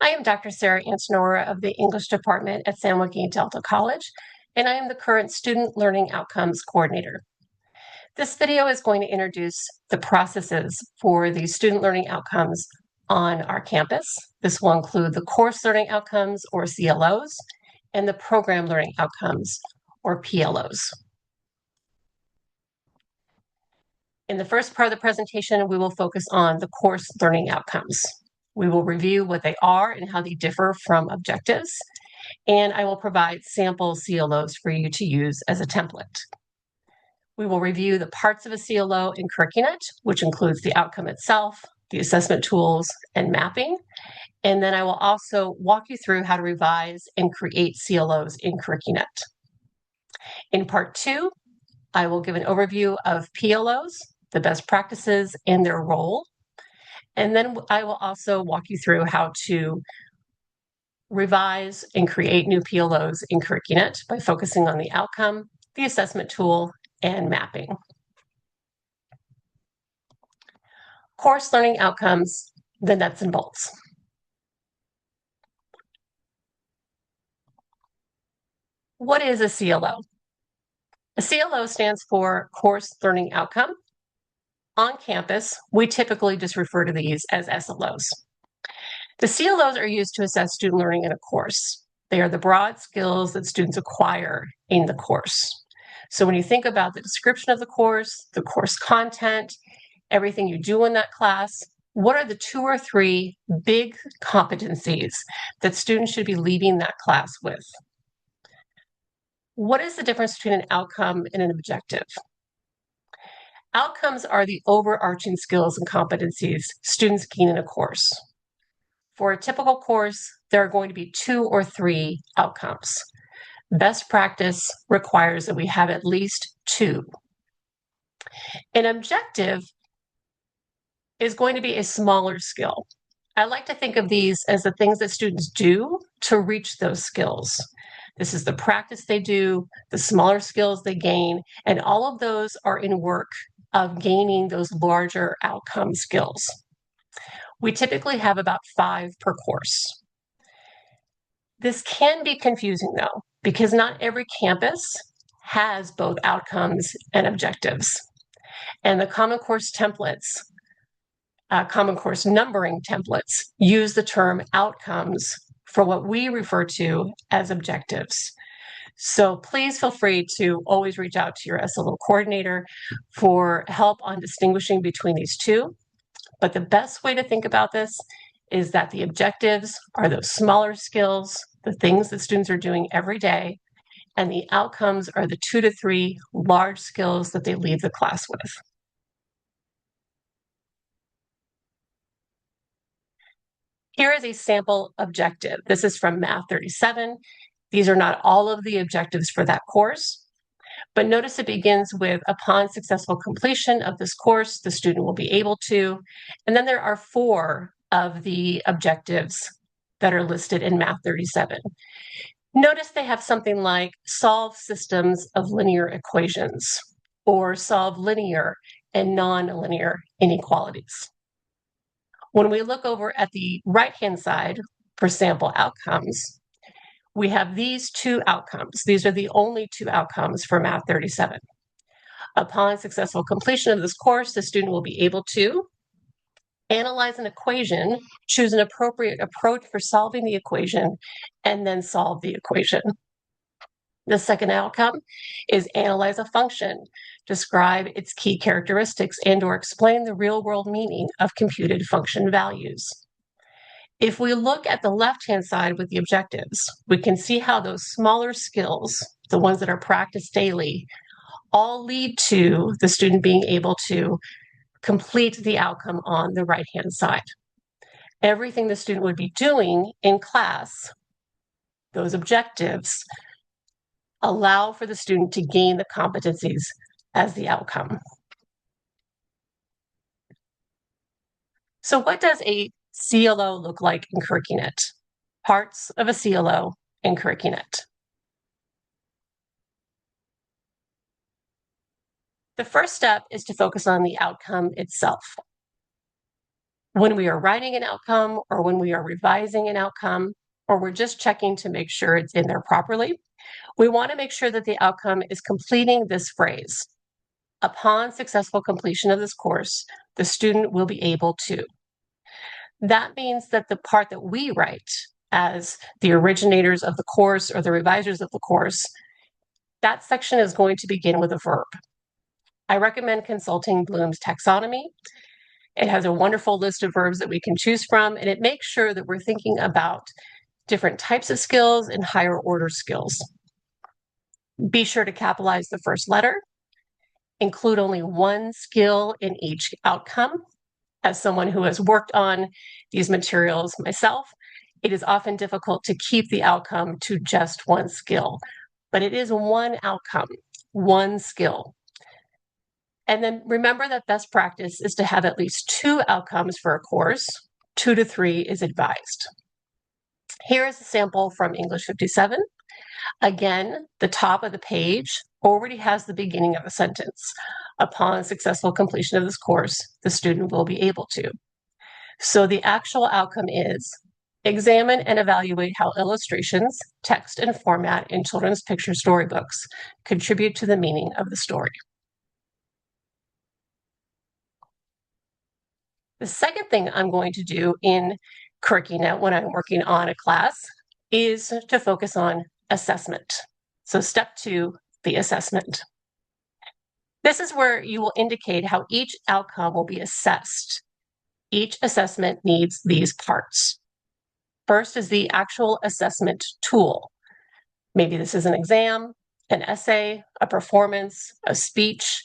I am Dr. Sarah Antonora of the English department at San Joaquin Delta College, and I am the current Student Learning Outcomes Coordinator. This video is going to introduce the processes for the student learning outcomes on our campus. This will include the course learning outcomes, or CLOs, and the program learning outcomes, or PLOs. In the first part of the presentation, we will focus on the course learning outcomes. We will review what they are and how they differ from objectives, and I will provide sample CLOs for you to use as a template. We will review the parts of a CLO in CurriQūnet, which includes the outcome itself, the assessment tools, and mapping. And then I will also walk you through how to revise and create CLOs in CurriQūnet. In part 2, I will give an overview of PLOs, the best practices, and their role. And then I will also walk you through how to revise and create new PLOs in CurriQūnet by focusing on the outcome, the assessment tool, and mapping. Course learning outcomes, the nuts and bolts. What is a CLO? A CLO stands for Course Learning Outcome. On campus, we typically just refer to these as SLOs. The CLOs are used to assess student learning in a course. They are the broad skills that students acquire in the course. So when you think about the description of the course content, everything you do in that class, what are the 2 or 3 big competencies that students should be leaving that class with? What is the difference between an outcome and an objective? Outcomes are the overarching skills and competencies students gain in a course. For a typical course, there are going to be 2 or 3 outcomes. Best practice requires that we have at least 2. An objective is going to be a smaller skill. I like to think of these as the things that students do to reach those skills. This is the practice they do, the smaller skills they gain, and all of those are in work of gaining those larger outcome skills. We typically have about 5 per course. This can be confusing though, because not every campus has both outcomes and objectives. And the Common Course templates, Common Course numbering templates, use the term outcomes for what we refer to as objectives. So please feel free to always reach out to your SLO coordinator for help on distinguishing between these 2. But the best way to think about this is that the objectives are those smaller skills, the things that students are doing every day, and the outcomes are the 2 to 3 large skills that they leave the class with. Here is a sample objective. This is from Math 37. These are not all of the objectives for that course, but notice it begins with, upon successful completion of this course, the student will be able to, and then there are 4 of the objectives that are listed in Math 37. Notice they have something like solve systems of linear equations or solve linear and non-linear inequalities. When we look over at the right-hand side for sample outcomes, we have these 2 outcomes. These are the only 2 outcomes for Math 37. Upon successful completion of this course, the student will be able to analyze an equation, choose an appropriate approach for solving the equation, and then solve the equation. The second outcome is analyze a function, describe its key characteristics, and/or explain the real-world meaning of computed function values. If we look at the left-hand side with the objectives, we can see how those smaller skills, the ones that are practiced daily, all lead to the student being able to complete the outcome on the right-hand side. Everything the student would be doing in class, those objectives, allow for the student to gain the competencies as the outcome. So what does a CLO look like in CurriQūnet? Parts of a CLO in CurriQūnet. The first step is to focus on the outcome itself. when we are writing an outcome or when we are revising an outcome, or we're just checking to make sure it's in there properly, we want to make sure that the outcome is completing this phrase. Upon successful completion of this course, the student will be able to. That means that the part that we write as the originators of the course or the revisers of the course, that section is going to begin with a verb. I recommend consulting Bloom's taxonomy. It has a wonderful list of verbs that we can choose from, and it makes sure that we're thinking about different types of skills and higher order skills. Be sure to capitalize the first letter. Include only one skill in each outcome. As someone who has worked on these materials myself, it is often difficult to keep the outcome to just one skill, but it is one outcome, one skill. And then remember that best practice is to have at least 2 outcomes for a course. 2 to 3 is advised. Here is a sample from English 57. Again, the top of the page already has the beginning of a sentence. Upon successful completion of this course, the student will be able to. So the actual outcome is examine and evaluate how illustrations, text, and format in children's picture storybooks contribute to the meaning of the story. The second thing I'm going to do in CurriQūnet when I'm working on a class is to focus on assessment. So step 2, the assessment. This is where you will indicate how each outcome will be assessed. Each assessment needs these parts. First is the actual assessment tool. Maybe this is an exam, an essay, a performance, a speech.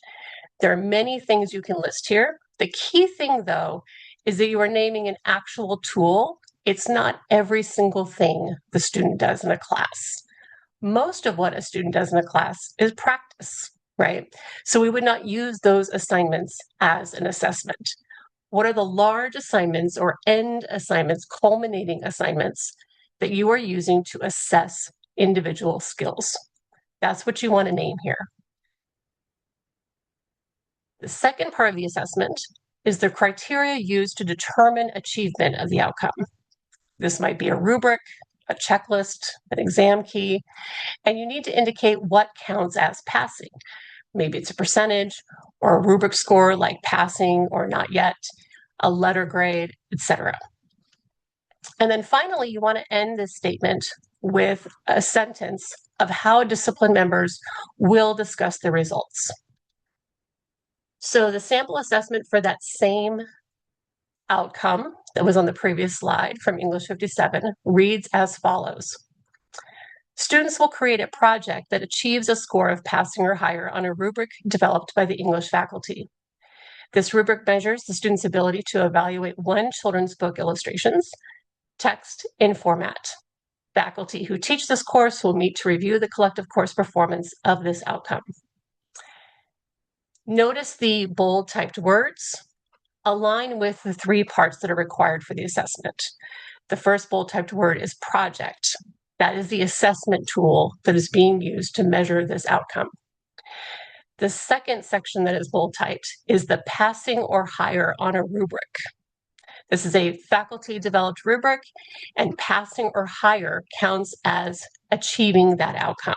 There are many things you can list here. The key thing, though, is that you are naming an actual tool. It's not every single thing the student does in a class. Most of what a student does in a class is practice, right? So we would not use those assignments as an assessment. What are the large assignments or end assignments, culminating assignments that you are using to assess individual skills? That's what you want to name here. The second part of the assessment is the criteria used to determine achievement of the outcome. This might be a rubric, a checklist, an exam key, and you need to indicate what counts as passing. Maybe it's a percentage or a rubric score like passing or not yet, a letter grade, etc. And then finally, you want to end this statement with a sentence of how discipline members will discuss the results. So the sample assessment for that same outcome that was on the previous slide from English 57 reads as follows. Students will create a project that achieves a score of passing or higher on a rubric developed by the English faculty. This rubric measures the student's ability to evaluate 1 children's book illustrations, text, in format. Faculty who teach this course will meet to review the collective course performance of this outcome. Notice the bold typed words align with the 3 parts that are required for the assessment. The first bold typed word is project. That is the assessment tool that is being used to measure this outcome. The second section that is bold typed is the passing or higher on a rubric. This is a faculty developed rubric, and passing or higher counts as achieving that outcome.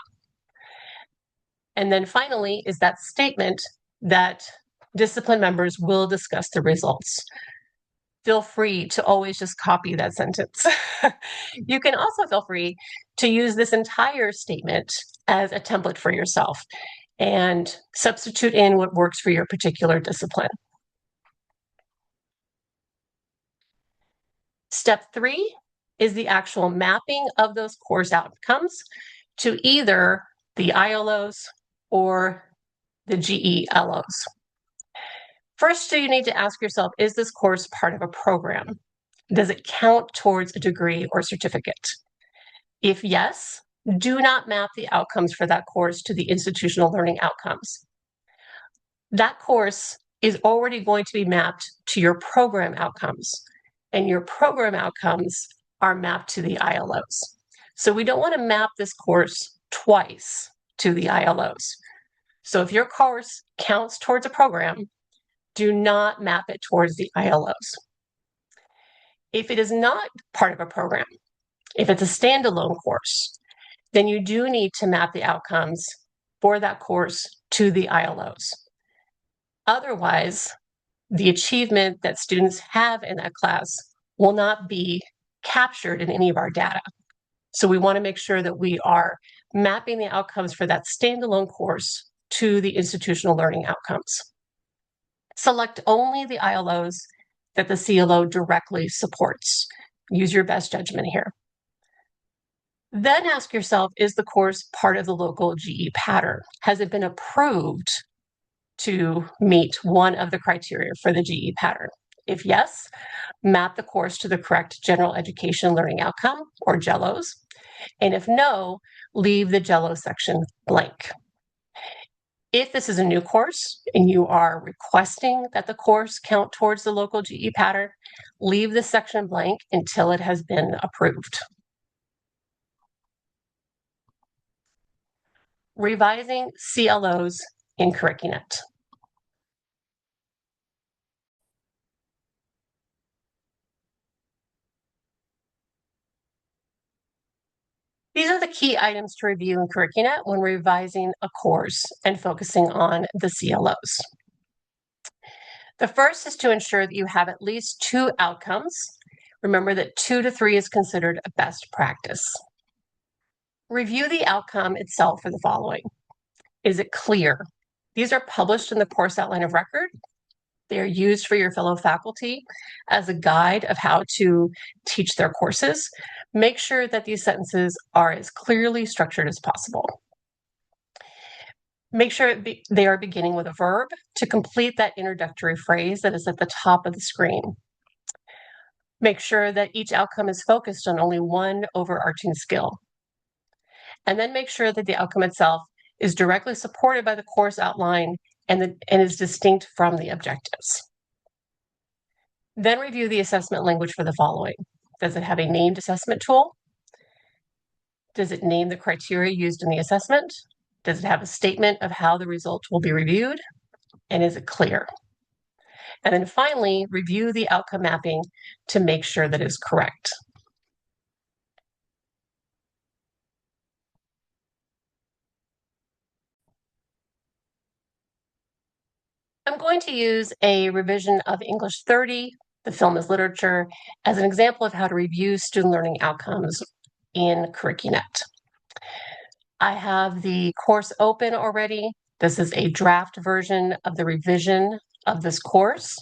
And then finally is that statement that discipline members will discuss the results. Feel free to always just copy that sentence. You can also feel free to use this entire statement as a template for yourself and substitute in what works for your particular discipline. Step 3 is the actual mapping of those course outcomes to either the ILOs or the GELOs. First, you need to ask yourself, is this course part of a program? Does it count towards a degree or certificate? If yes, do not map the outcomes for that course to the institutional learning outcomes. That course is already going to be mapped to your program outcomes, and your program outcomes are mapped to the ILOs. So we don't want to map this course twice to the ILOs. So if your course counts towards a program, do not map it towards the ILOs. If it is not part of a program, if it's a standalone course, then you do need to map the outcomes for that course to the ILOs. Otherwise, the achievement that students have in that class will not be captured in any of our data. So we want to make sure that we are mapping the outcomes for that standalone course to the institutional learning outcomes. Select only the ILOs that the CLO directly supports. Use your best judgment here. Then ask yourself, is the course part of the local GE pattern? Has it been approved to meet one of the criteria for the GE pattern? If yes, map the course to the correct general education learning outcome, or GELOs. And if no, leave the GELO section blank. If this is a new course and you are requesting that the course count towards the local GE pattern, leave the section blank until it has been approved. Revising CLOs in CurriQūnet. These are the key items to review in CurriQūnet when revising a course and focusing on the CLOs. The first is to ensure that you have at least 2 outcomes. Remember that 2 to 3 is considered a best practice. Review the outcome itself for the following. Is it clear? These are published in the course outline of record. They are used for your fellow faculty as a guide of how to teach their courses. Make sure that these sentences are as clearly structured as possible. Make sure they are beginning with a verb to complete that introductory phrase that is at the top of the screen. Make sure that each outcome is focused on only one overarching skill. And then make sure that the outcome itself is directly supported by the course outline and is distinct from the objectives. Then review the assessment language for the following. Does it have a named assessment tool? Does it name the criteria used in the assessment? Does it have a statement of how the results will be reviewed? And is it clear? And then finally, review the outcome mapping to make sure that it's correct. I'm going to use a revision of English 30, the film is literature, as an example of how to review student learning outcomes in CurriQūnet. I have the course open already. This is a draft version of the revision of this course.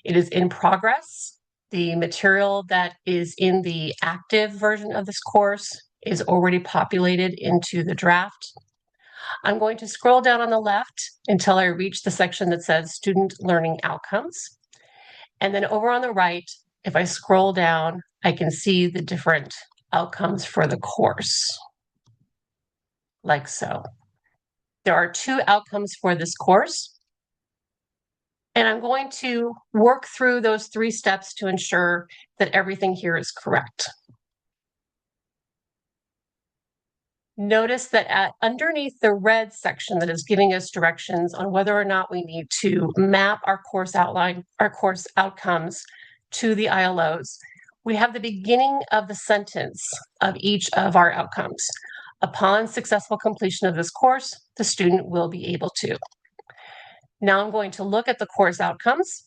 It is in progress. The material that is in the active version of this course is already populated into the draft. I'm going to scroll down on the left until I reach the section that says Student Learning Outcomes. And then over on the right, if I scroll down, I can see the different outcomes for the course, like so. There are 2 outcomes for this course. And I'm going to work through those 3 steps to ensure that everything here is correct. Notice that underneath the red section that is giving us directions on whether or not we need to map our course outline, our course outcomes to the ILOs, we have the beginning of the sentence of each of our outcomes. Upon successful completion of this course, the student will be able to. Now I'm going to look at the course outcomes,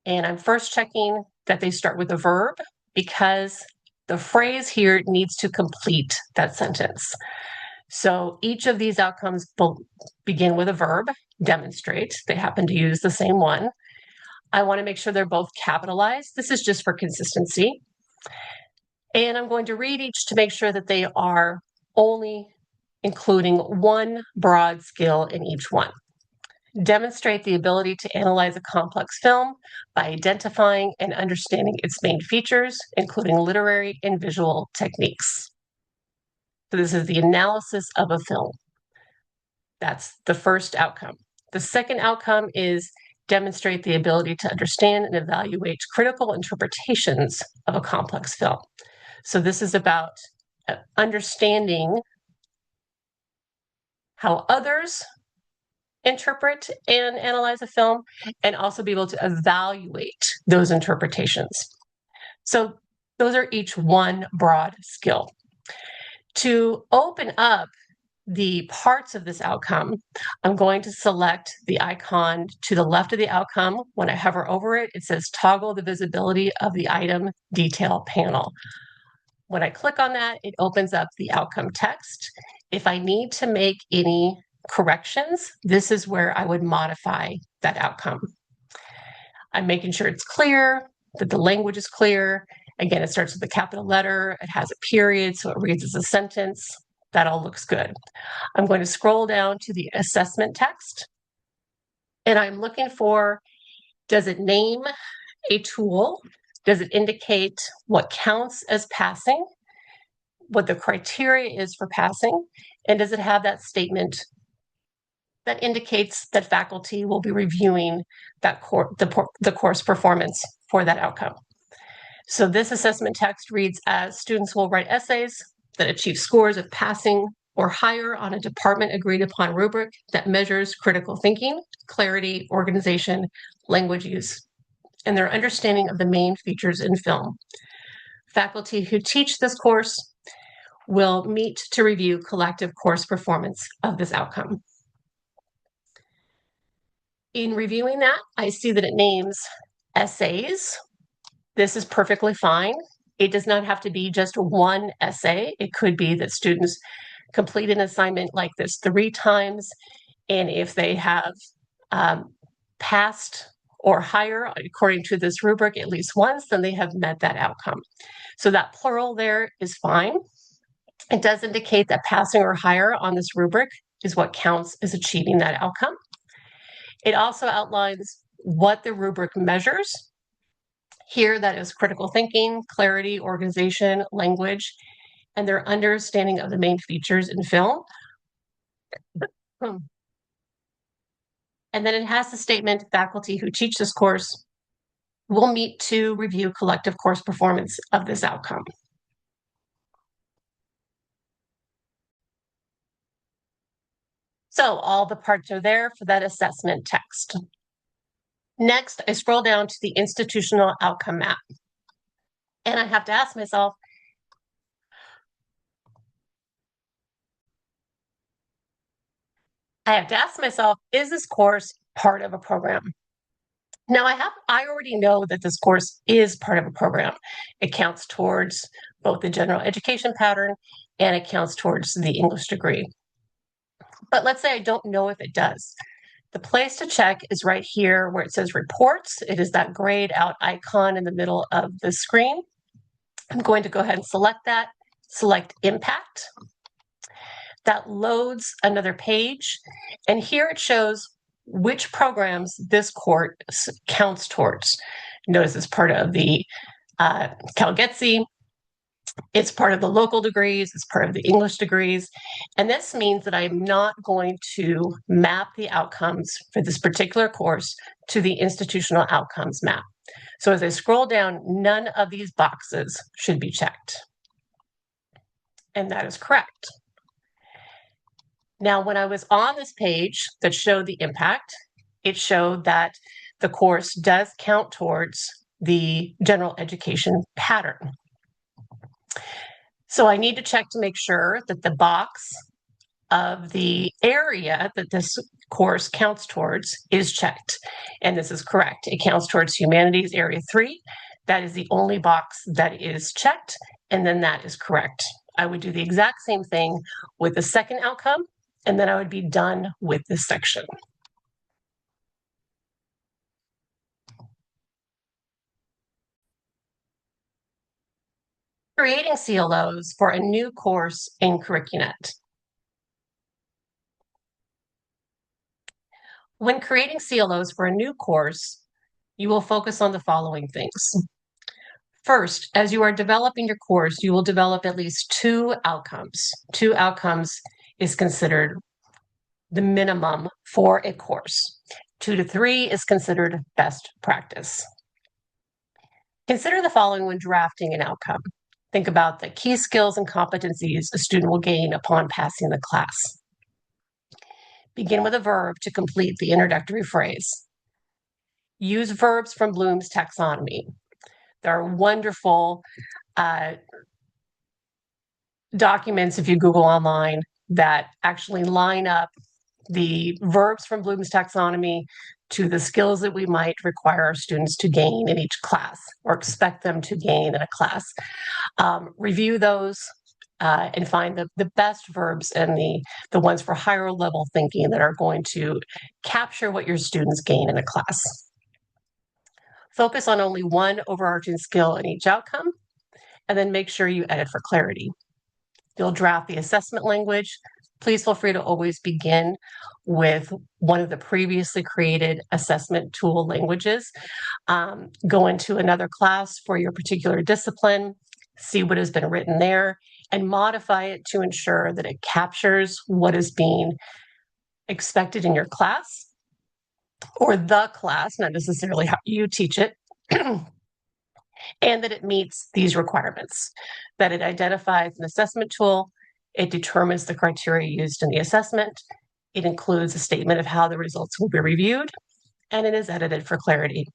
and I'm first checking that they start with a verb because the phrase here needs to complete that sentence. So each of these outcomes begin with a verb, demonstrate. They happen to use the same one. I want to make sure they're both capitalized. This is just for consistency. And I'm going to read each to make sure that they are only including one broad skill in each one. Demonstrate the ability to analyze a complex film by identifying and understanding its main features, including literary and visual techniques. So this is the analysis of a film. That's the first outcome. The second outcome is demonstrate the ability to understand and evaluate critical interpretations of a complex film. So this is about understanding how others interpret and analyze a film, and also be able to evaluate those interpretations. So those are each one broad skill. To open up the parts of this outcome, I'm going to select the icon to the left of the outcome. When I hover over it, it says toggle the visibility of the item detail panel. When I click on that, it opens up the outcome text. If I need to make any corrections, this is where I would modify that outcome. I'm making sure it's clear, that the language is clear. Again, it starts with a capital letter. It has a period, so it reads as a sentence. That all looks good. I'm going to scroll down to the assessment text, and I'm looking for, does it name a tool? Does it indicate what counts as passing? What the criteria is for passing? And does it have that statement that indicates that faculty will be reviewing that the course performance for that outcome? So this assessment text reads as students will write essays that achieve scores of passing or higher on a department agreed upon rubric that measures critical thinking, clarity, organization, language use, and their understanding of the main features in film. Faculty who teach this course will meet to review collective course performance of this outcome. In reviewing that, I see that it names essays. This is perfectly fine. It does not have to be just one essay. It could be that students complete an assignment like this 3 times, and if they have passed or higher according to this rubric at least once, then they have met that outcome. So that plural there is fine. It does indicate that passing or higher on this rubric is what counts as achieving that outcome. It also outlines what the rubric measures. Here, that is critical thinking, clarity, organization, language, and their understanding of the main features in film. And then it has the statement, faculty who teach this course will meet to review collective course performance of this outcome. So all the parts are there for that assessment text. Next, I scroll down to the institutional outcome map. And I have to ask myself, is this course part of a program? Now I already know that this course is part of a program. It counts towards both the general education pattern and it counts towards the English degree. But let's say I don't know if it does. The place to check is right here where it says reports. It is that grayed out icon in the middle of the screen. I'm going to go ahead and select that, select impact. That loads another page. And here it shows which programs this course counts towards. Notice it's part of the CalGETC, it's part of the local degrees, it's part of the English degrees. And this means that I'm not going to map the outcomes for this particular course to the institutional outcomes map. So as I scroll down, none of these boxes should be checked. And that is correct. Now, when I was on this page that showed the impact, it showed that the course does count towards the general education pattern. So I need to check to make sure that the box of the area that this course counts towards is checked. And this is correct. It counts towards humanities area 3. That is the only box that is checked. And then that is correct. I would do the exact same thing with the second outcome, and then I would be done with this section. Creating CLOs for a new course in CurriQūnet. When creating CLOs for a new course, you will focus on the following things. First, as you are developing your course, you will develop at least 2 outcomes. 2 outcomes is considered the minimum for a course. 2 to 3 is considered best practice. Consider the following when drafting an outcome. Think about the key skills and competencies a student will gain upon passing the class. Begin with a verb to complete the introductory phrase. Use verbs from Bloom's taxonomy. There are wonderful documents, if you Google online, that actually line up the verbs from Bloom's taxonomy to the skills that we might require our students to gain in each class or expect them to gain in a class. Review those and find the best verbs and the ones for higher level thinking that are going to capture what your students gain in a class. Focus on only one overarching skill in each outcome, and then make sure you edit for clarity. You'll draft the assessment language. Please feel free to always begin with one of the previously created assessment tool languages. Go into another class for your particular discipline, see what has been written there, and modify it to ensure that it captures what is being expected in your class or the class, not necessarily how you teach it, and that it meets these requirements, that it identifies an assessment tool, it determines the criteria used in the assessment, it includes a statement of how the results will be reviewed, and it is edited for clarity.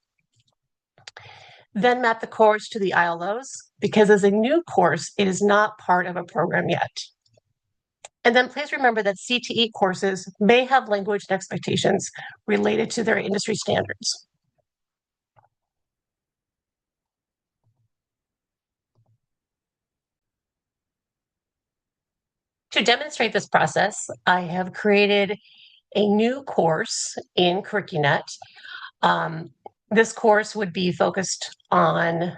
Then map the course to the ILOs, because as a new course, it is not part of a program yet. And then please remember that CTE courses may have language and expectations related to their industry standards. To demonstrate this process, I have created a new course in CurriQūnet. This course would be focused on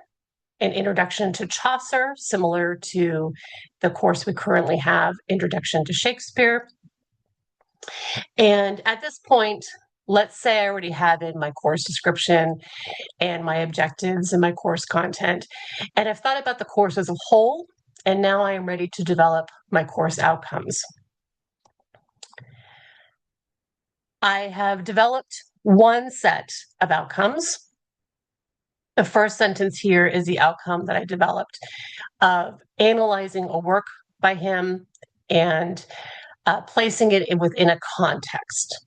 an introduction to Chaucer, similar to the course we currently have, Introduction to Shakespeare. And at this point, let's say I already have in my course description and my objectives and my course content, and I've thought about the course as a whole, and now I am ready to develop my course outcomes. I have developed one set of outcomes. The first sentence here is the outcome that I developed of analyzing a work by him and placing it within a context.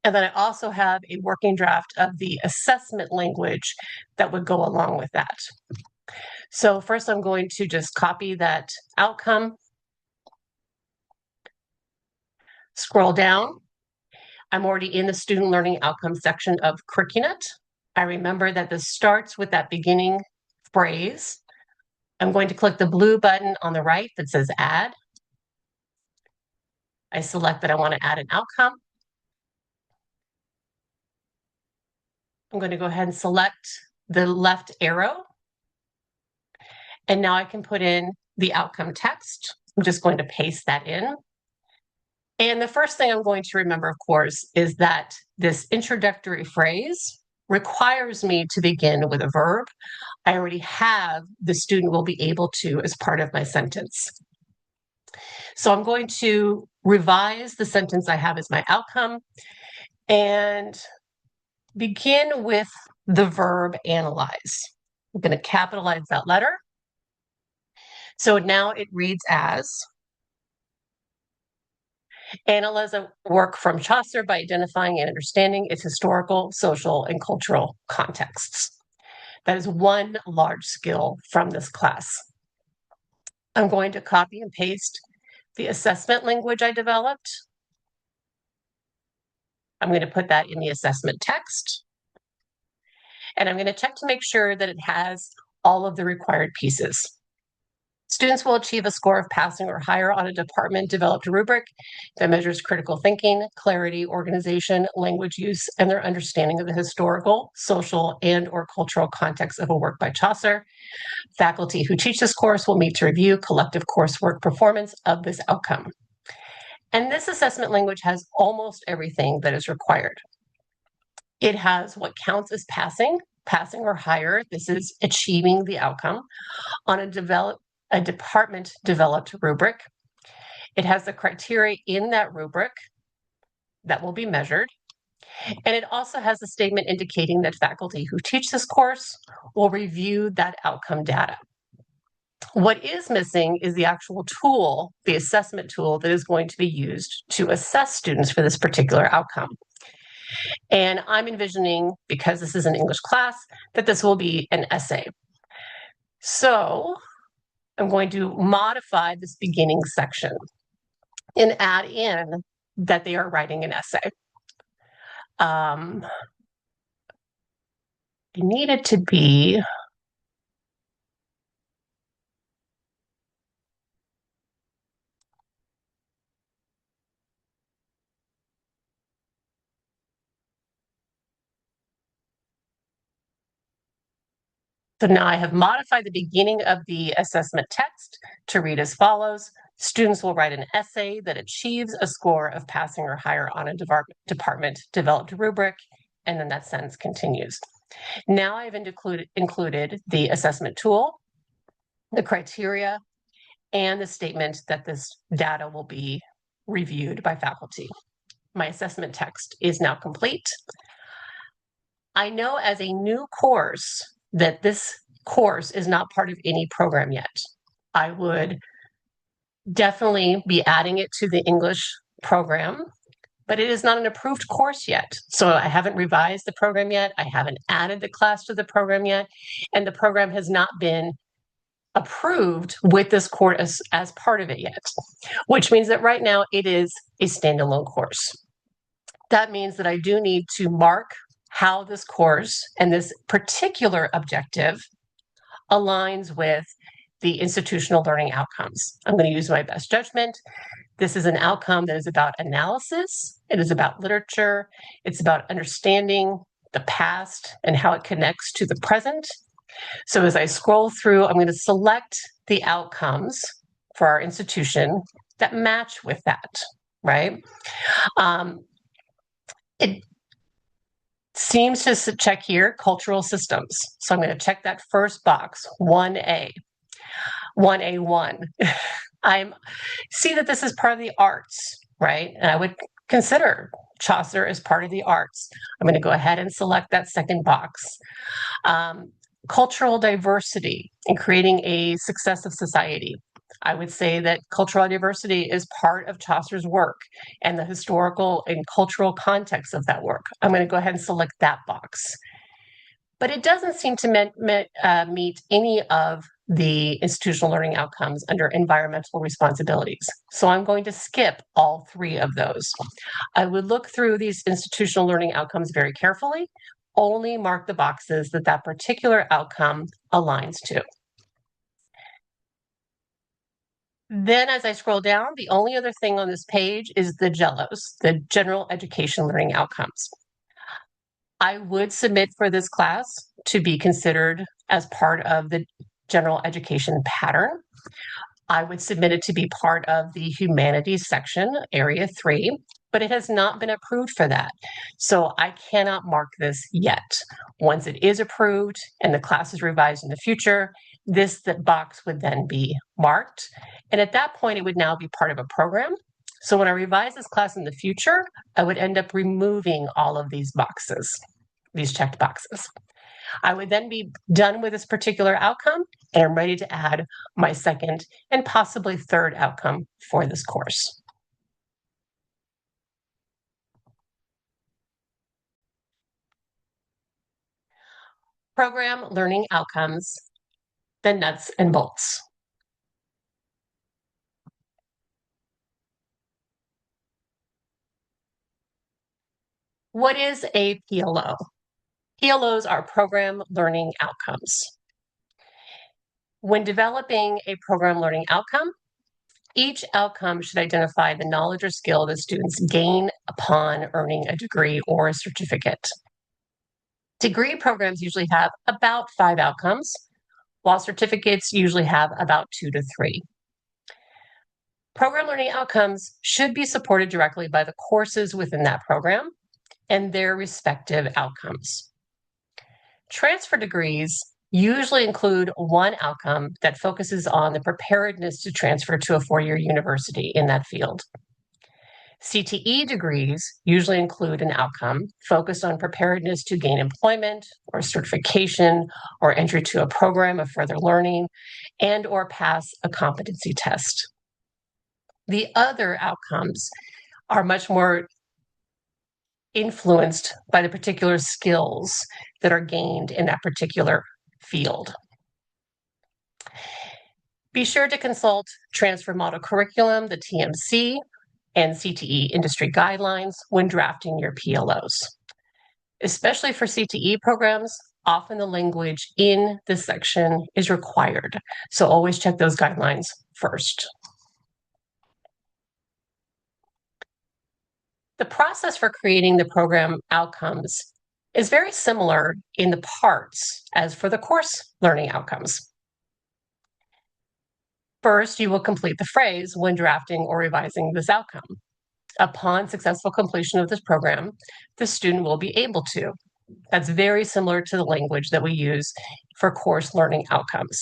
And then I also have a working draft of the assessment language that would go along with that. So first I'm going to just copy that outcome, scroll down. I'm already in the student learning outcomes section of CurriQūnet. I remember that this starts with that beginning phrase. I'm going to click the blue button on the right that says add. I select that I want to add an outcome. I'm going to go ahead and select the left arrow. And now I can put in the outcome text. I'm just going to paste that in. And the first thing I'm going to remember, of course, is that this introductory phrase requires me to begin with a verb. I already have the student will be able to as part of my sentence. So I'm going to revise the sentence I have as my outcome and begin with the verb analyze. I'm going to capitalize that letter. So now it reads as, analyze a work from Chaucer by identifying and understanding its historical, social, and cultural contexts. That is one large skill from this class. I'm going to copy and paste the assessment language I developed. I'm going to put that in the assessment text. And I'm going to check to make sure that it has all of the required pieces. Students will achieve a score of passing or higher on a department-developed rubric that measures critical thinking, clarity, organization, language use, and their understanding of the historical, social, and/or cultural context of a work by Chaucer. Faculty who teach this course will meet to review collective coursework performance of this outcome. And this assessment language has almost everything that is required. It has what counts as passing or higher. This is achieving the outcome on a department-developed rubric. It has the criteria in that rubric that will be measured. And it also has a statement indicating that faculty who teach this course will review that outcome data. What is missing is the actual tool, the assessment tool that is going to be used to assess students for this particular outcome. And I'm envisioning, because this is an English class, that this will be an essay. So I'm going to modify this beginning section and add in that they are writing an essay. It needed to be so now I have modified the beginning of the assessment text to read as follows. Students will write an essay that achieves a score of passing or higher on a department developed rubric, and then that sentence continues. Now I've included the assessment tool, the criteria, and the statement that this data will be reviewed by faculty. My assessment text is now complete. I know as a new course that this course is not part of any program yet. I would definitely be adding it to the English program, but it is not an approved course yet. So I haven't revised the program yet. I haven't added the class to the program yet. And the program has not been approved with this course as part of it yet, which means that right now it is a standalone course. That means that I do need to mark how this course and this particular objective aligns with the institutional learning outcomes. I'm going to use my best judgment. This is an outcome that is about analysis. It is about literature. It's about understanding the past and how it connects to the present. So as I scroll through, I'm going to select the outcomes for our institution that match with that, right? It seems to check here cultural systems. So I'm going to check that first box, 1A, 1A1. I see that this is part of the arts, right? And I would consider Chaucer as part of the arts. I'm going to go ahead and select that second box. Cultural diversity in creating a successive society. I would say that cultural diversity is part of Chaucer's work and the historical and cultural context of that work. I'm going to go ahead and select that box. But it doesn't seem to meet any of the institutional learning outcomes under environmental responsibilities. So I'm going to skip all three of those. I would look through these institutional learning outcomes very carefully, only mark the boxes that that particular outcome aligns to. Then as I scroll down, the only other thing on this page is the GELOs, the general education learning outcomes. I would submit for this class to be considered as part of the general education pattern. I would submit it to be part of the humanities section, area 3, but it has not been approved for that. So I cannot mark this yet. Once it is approved and the class is revised in the future, that box would then be marked. And at that point, it would now be part of a program. So when I revise this class in the future, I would end up removing all of these boxes, these checked boxes. I would then be done with this particular outcome, and I'm ready to add my second and possibly third outcome for this course. Program learning outcomes, the nuts and bolts. What is a PLO? PLOs are program learning outcomes. When developing a program learning outcome, each outcome should identify the knowledge or skill that students gain upon earning a degree or a certificate. Degree programs usually have about 5 outcomes, while certificates usually have about 2 to 3. Program learning outcomes should be supported directly by the courses within that program and their respective outcomes. Transfer degrees usually include one outcome that focuses on the preparedness to transfer to a 4-year university in that field. CTE degrees usually include an outcome focused on preparedness to gain employment or certification or entry to a program of further learning and or pass a competency test. The other outcomes are much more influenced by the particular skills that are gained in that particular field. Be sure to consult Transfer Model Curriculum, the TMC, and CTE industry guidelines when drafting your PLOs. Especially for CTE programs, often the language in this section is required, so always check those guidelines first. The process for creating the program outcomes is very similar in the parts as for the course learning outcomes. First, you will complete the phrase when drafting or revising this outcome. Upon successful completion of this program, the student will be able to. That's very similar to the language that we use for course learning outcomes.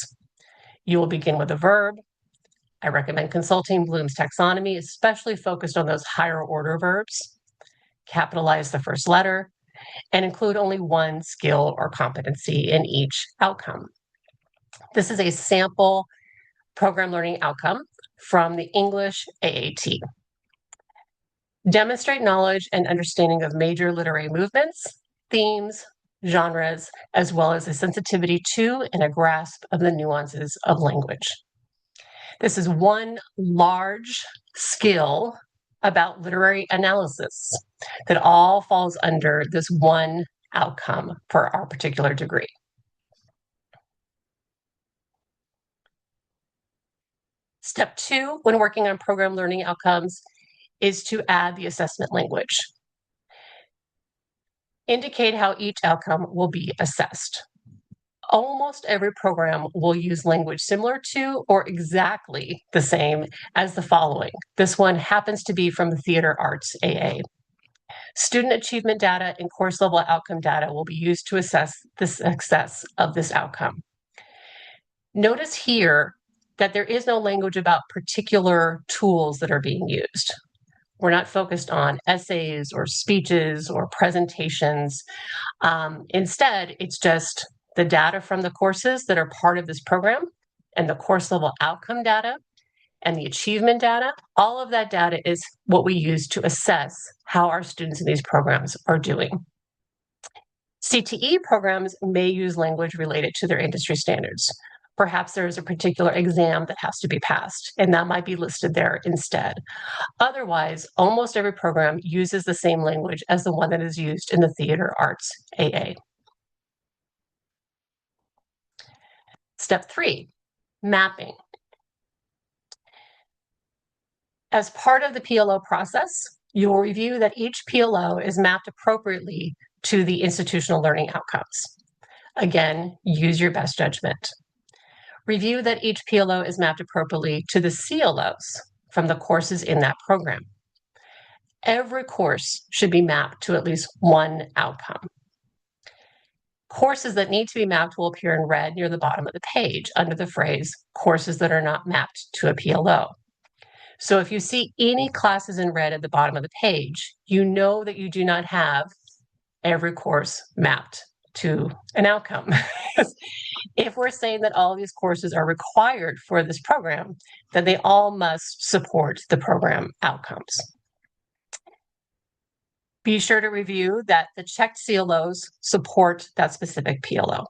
You will begin with a verb. I recommend consulting Bloom's taxonomy, especially focused on those higher order verbs. Capitalize the first letter and include only one skill or competency in each outcome. This is a sample program learning outcome from the English AAT. Demonstrate knowledge and understanding of major literary movements, themes, genres, as well as a sensitivity to and a grasp of the nuances of language. This is one large skill about literary analysis that all falls under this one outcome for our particular degree. Step 2, when working on program learning outcomes, is to add the assessment language. Indicate how each outcome will be assessed. Almost every program will use language similar to or exactly the same as the following. This one happens to be from the Theater Arts AA. Student achievement data and course level outcome data will be used to assess the success of this outcome. Notice here that there is no language about particular tools that are being used. We're not focused on essays or speeches or presentations. Instead, it's just the data from the courses that are part of this program and the course level outcome data and the achievement data. All of that data is what we use to assess how our students in these programs are doing. CTE programs may use language related to their industry standards. Perhaps there is a particular exam that has to be passed, and that might be listed there instead. Otherwise, almost every program uses the same language as the one that is used in the Theater Arts AA. Step 3, mapping. As part of the PLO process, you will review that each PLO is mapped appropriately to the institutional learning outcomes. Again, use your best judgment. Review that each PLO is mapped appropriately to the CLOs from the courses in that program. Every course should be mapped to at least one outcome. Courses that need to be mapped will appear in red near the bottom of the page under the phrase courses that are not mapped to a PLO. So if you see any classes in red at the bottom of the page, you know that you do not have every course mapped to an outcome. If we're saying that all of these courses are required for this program, then they all must support the program outcomes. Be sure to review that the checked CLOs support that specific PLO.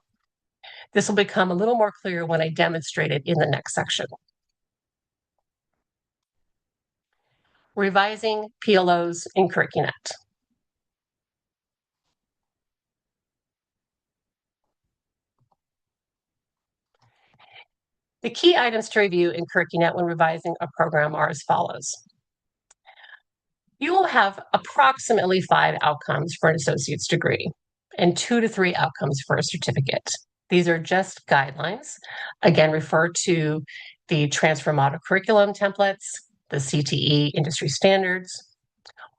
This will become a little more clear when I demonstrate it in the next section. Revising PLOs in CurriQūnet. The key items to review in CurriQūnet when revising a program are as follows. You will have approximately 5 outcomes for an associate's degree and 2 to 3 outcomes for a certificate. These are just guidelines. Again, refer to the Transfer Model Curriculum templates, the CTE industry standards,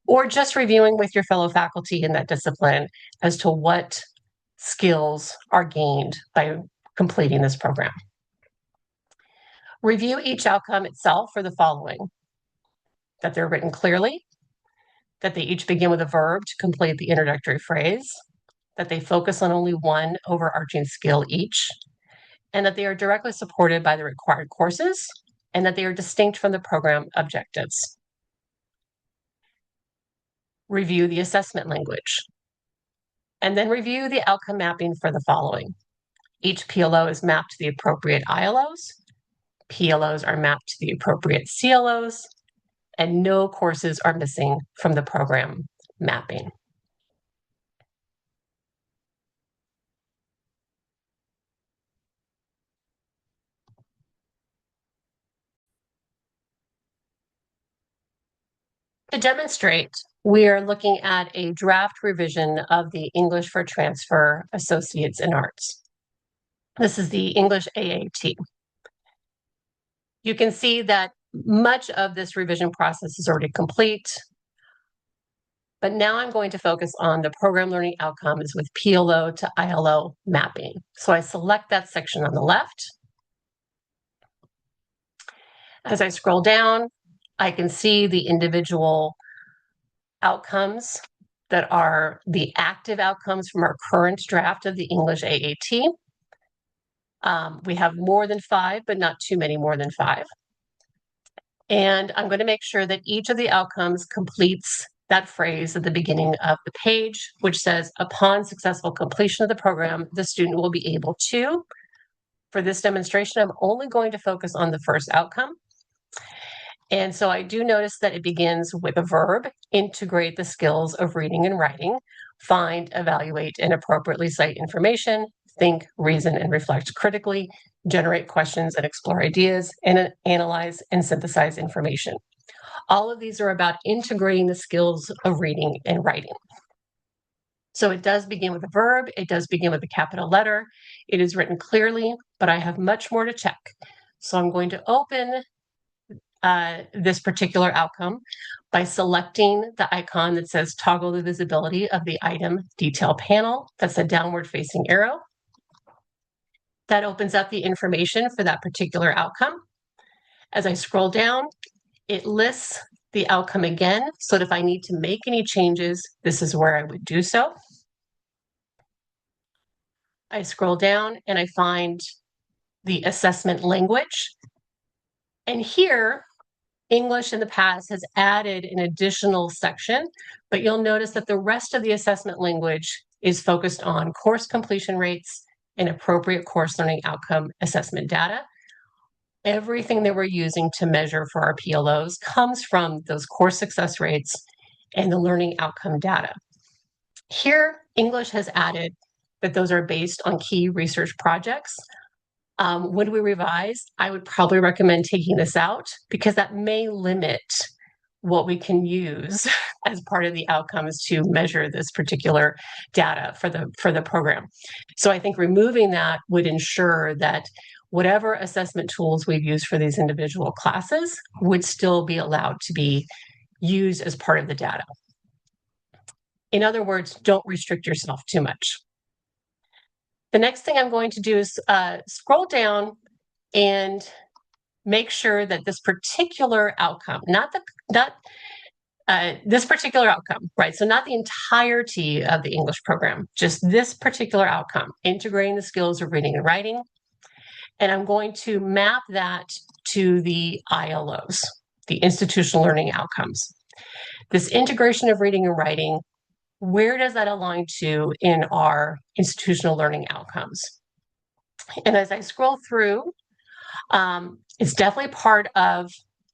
or just reviewing with your fellow faculty in that discipline as to what skills are gained by completing this program. Review each outcome itself for the following: that they're written clearly, that they each begin with a verb to complete the introductory phrase, that they focus on only one overarching skill each, and that they are directly supported by the required courses, and that they are distinct from the program objectives. review the assessment language, and then review the outcome mapping for the following. Each PLO is mapped to the appropriate ILOs, PLOs are mapped to the appropriate CLOs, and no courses are missing from the program mapping. To demonstrate, we are looking at a draft revision of the English for Transfer Associates in Arts. This is the English AAT. You can see that much of this revision process is already complete, but now I'm going to focus on the program learning outcomes with PLO to ILO mapping. So I select that section on the left. As I scroll down, I can see the individual outcomes that are the active outcomes from our current draft of the English AAT. We have more than 5, but not too many more than 5. And I'm going to make sure that each of the outcomes completes that phrase at the beginning of the page, which says, upon successful completion of the program, the student will be able to. For this demonstration, I'm only going to focus on the first outcome. And so I do notice that it begins with a verb, integrate the skills of reading and writing, find, evaluate, and appropriately cite information, think, reason, and reflect critically, generate questions and explore ideas, and analyze and synthesize information. All of these are about integrating the skills of reading and writing. So it does begin with a verb, it does begin with a capital letter, it is written clearly, but I have much more to check. So I'm going to open this particular outcome by selecting the icon that says toggle the visibility of the item detail panel. That's a downward facing arrow. That opens up the information for that particular outcome. As I scroll down, it lists the outcome again, so that if I need to make any changes, this is where I would do so. I scroll down and I find the assessment language. And here, English in the past has added an additional section, but you'll notice that the rest of the assessment language is focused on course completion rates and appropriate course learning outcome assessment data. Everything that we're using to measure for our PLOs comes from those course success rates and the learning outcome data. Here, English has added that those are based on key research projects. When we revise, I would probably recommend taking this out because that may limit what we can use as part of the outcomes to measure this particular data for the program. So I think removing that would ensure that whatever assessment tools we've used for these individual classes would still be allowed to be used as part of the data. In other words, don't restrict yourself too much. The next thing I'm going to do is scroll down and make sure that this particular outcome, this particular outcome, right? So not the entirety of the English program, just this particular outcome, integrating the skills of reading and writing. And I'm going to map that to the ILOs, the institutional learning outcomes. This integration of reading and writing, where does that align to in our institutional learning outcomes? And as I scroll through, it's definitely part of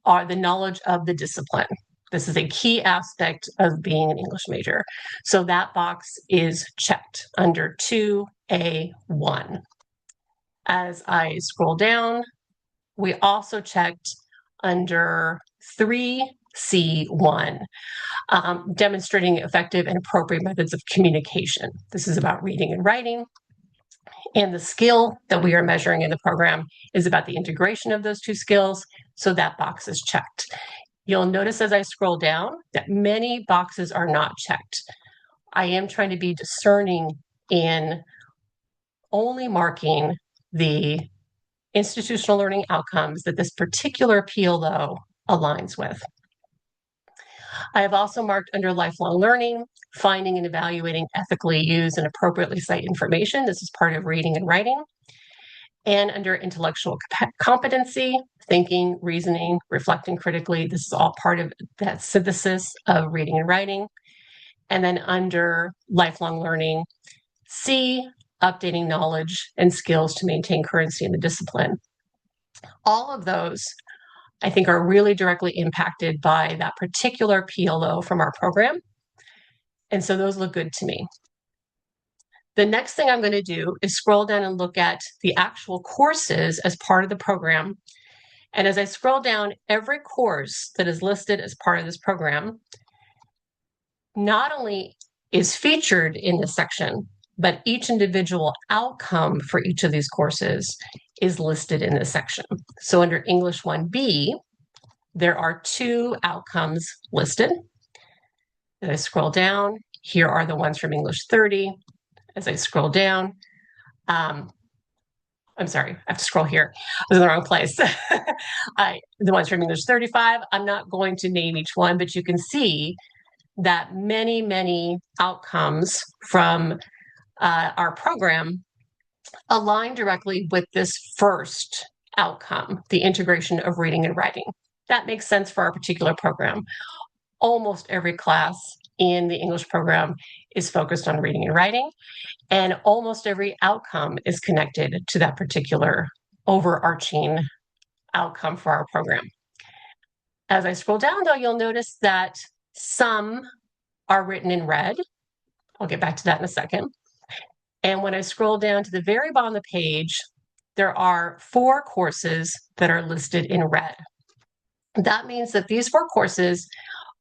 the knowledge of the discipline. This is a key aspect of being an English major. So that box is checked under 2A1. As I scroll down, we also checked under 3C1, demonstrating effective and appropriate methods of communication. This is about reading and writing. And the skill that we are measuring in the program is about the integration of those two skills, so that box is checked. You'll notice as I scroll down that many boxes are not checked. I am trying to be discerning in only marking the institutional learning outcomes that this particular PLO aligns with. I have also marked under lifelong learning, finding and evaluating ethically use and appropriately cite information. This is part of reading and writing. And under intellectual competency, thinking, reasoning, reflecting critically. This is all part of that synthesis of reading and writing. And then under lifelong learning, C, updating knowledge and skills to maintain currency in the discipline. All of those, I think, are really directly impacted by that particular PLO from our program. And so those look good to me. The next thing I'm going to do is scroll down and look at the actual courses as part of the program. And as I scroll down, every course that is listed as part of this program not only is featured in this section, but each individual outcome for each of these courses is listed in this section. So under English 1B, there are 2 outcomes listed. As I scroll down, here are the ones from English 30. As I scroll down, I'm sorry, I have to scroll here. I was in the wrong place. The ones from English 35, I'm not going to name each one, but you can see that many, many outcomes from our program align directly with this first outcome, the integration of reading and writing. That makes sense for our particular program. Almost every class in the English program is focused on reading and writing, and almost every outcome is connected to that particular overarching outcome for our program. As I scroll down, though, you'll notice that some are written in red. I'll get back to that in a second. And when I scroll down to the very bottom of the page, there are 4 courses that are listed in red. That means that these 4 courses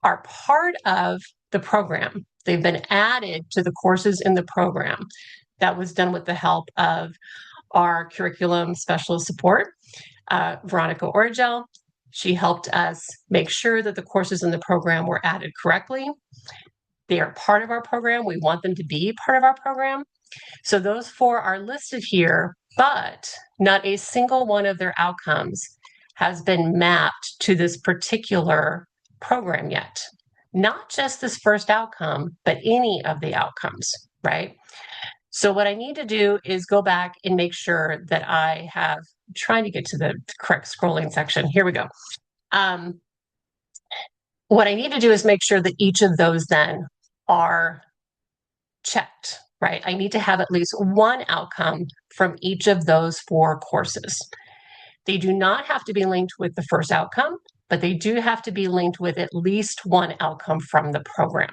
are part of the program. They've been added to the courses in the program. That was done with the help of our curriculum specialist support, Veronica Origel. She helped us make sure that the courses in the program were added correctly. They are part of our program. We want them to be part of our program. So those 4 are listed here, but not a single one of their outcomes has been mapped to this particular program yet. Not just this first outcome, but any of the outcomes, right? So what I need to do is go back and make sure that I have, I'm trying to get to the correct scrolling section. Here we go. What I need to do is make sure that each of those then are checked, right? I need to have at least one outcome from each of those 4 courses. They do not have to be linked with the first outcome, but they do have to be linked with at least one outcome from the program.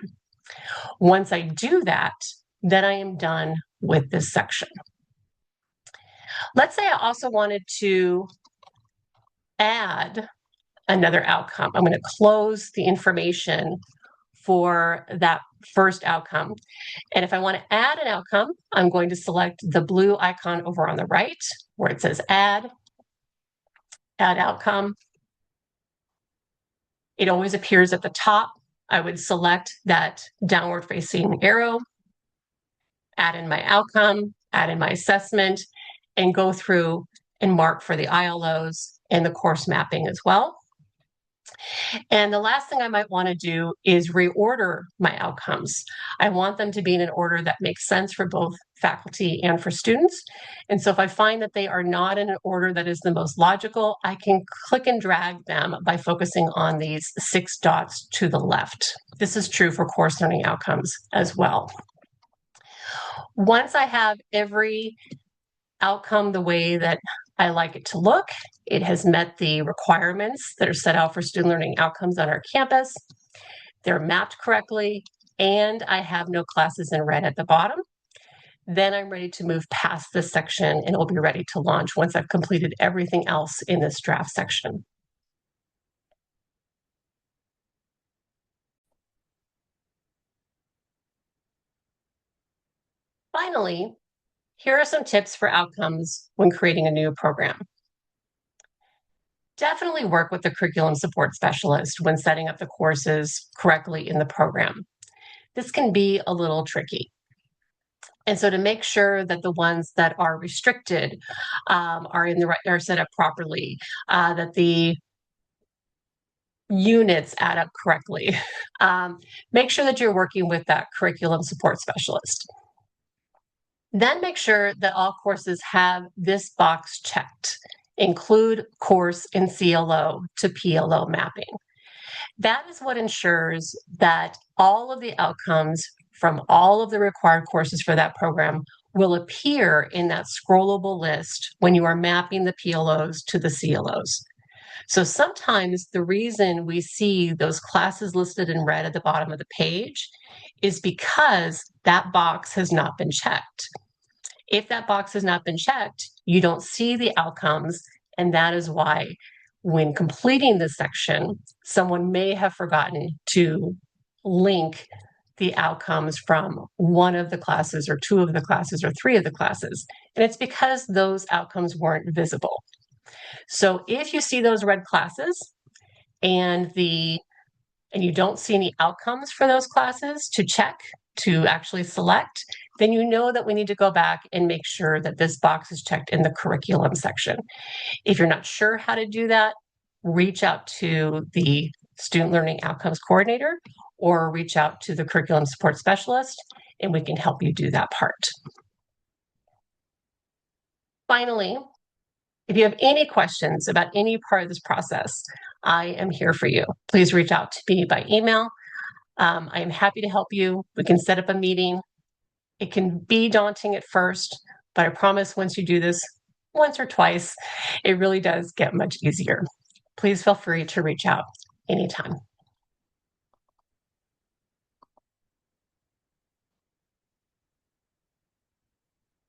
Once I do that, then I am done with this section. Let's say I also wanted to add another outcome. I'm going to close the information for that first outcome. And if I want to add an outcome, I'm going to select the blue icon over on the right where it says add outcome. It always appears at the top. I would select that downward facing arrow, add in my outcome, add in my assessment, and go through and mark for the ILOs and the course mapping as well. And the last thing I might want to do is reorder my outcomes. I want them to be in an order that makes sense for both faculty and for students. And so if I find that they are not in an order that is the most logical, I can click and drag them by focusing on these 6 dots to the left. This is true for course learning outcomes as well. Once I have every outcome the way that I like it to look, it has met the requirements that are set out for student learning outcomes on our campus, they're mapped correctly, and I have no classes in red at the bottom, then I'm ready to move past this section and it will be ready to launch once I've completed everything else in this draft section. Finally, here are some tips for outcomes when creating a new program. Definitely work with the curriculum support specialist when setting up the courses correctly in the program. This can be a little tricky. And so to make sure that the ones that are restricted are set up properly, that the units add up correctly, make sure that you're working with that curriculum support specialist. Then make sure that all courses have this box checked. Include course in CLO to PLO mapping. That is what ensures that all of the outcomes from all of the required courses for that program will appear in that scrollable list when you are mapping the PLOs to the CLOs. So sometimes the reason we see those classes listed in red at the bottom of the page is because that box has not been checked. If that box has not been checked, you don't see the outcomes, and that is why when completing this section, someone may have forgotten to link the outcomes from one of the classes or two of the classes or three of the classes. And it's because those outcomes weren't visible. So if you see those red classes and you don't see any outcomes for those classes to check, to actually select, then you know that we need to go back and make sure that this box is checked in the curriculum section. If you're not sure how to do that, reach out to the Student Learning Outcomes Coordinator or reach out to the Curriculum Support Specialist, and we can help you do that part. Finally, if you have any questions about any part of this process, I am here for you. Please reach out to me by email. I am happy to help you. We can set up a meeting. It can be daunting at first, but I promise once you do this once or twice, it really does get much easier. Please feel free to reach out anytime.